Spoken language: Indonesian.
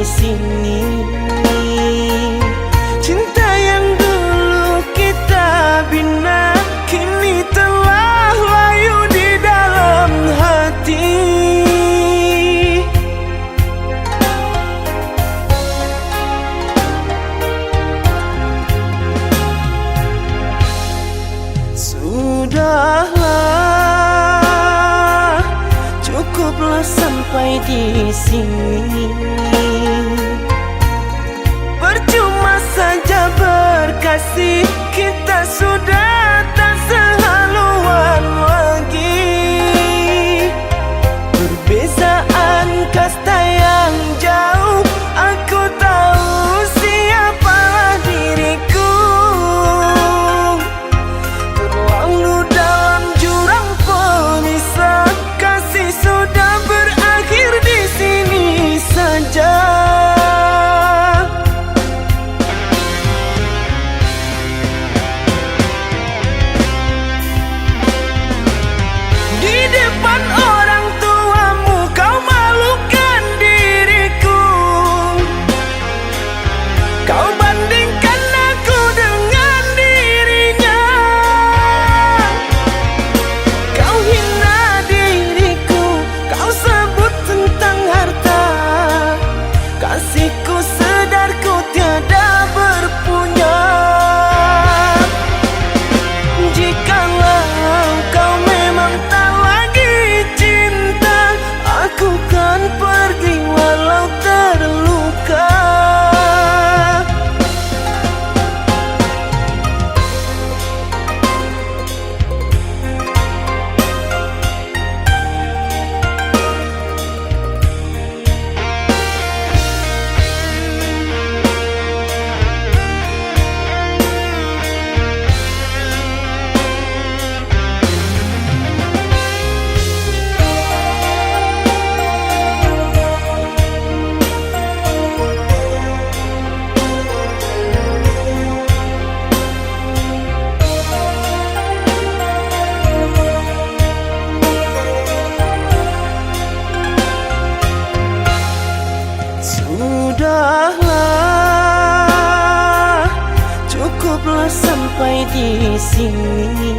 sini. Cinta yang dulu kita bina kini telah layu di dalam hati. Sudahlah, cukuplah sampai di sini. Percuma saja berkasih, kita sudah tak sehaluan lagi. Perbezaan kasta yang jauh, aku tahu siapalah diriku. Terlalu dalam jurang pemisah, kasih sudah berakhir di sini saja. Di depan orang tuamu kau malukan diriku. Kau bandingkan aku dengan dirinya. Kau hina diriku, kau sebut tentang harta. Kasihku sedarku tiada berpunya. Jikalau kau memang tak lagi cinta, aku kan pergi walau terluka. Sudahlah, cukuplah sampai di sini.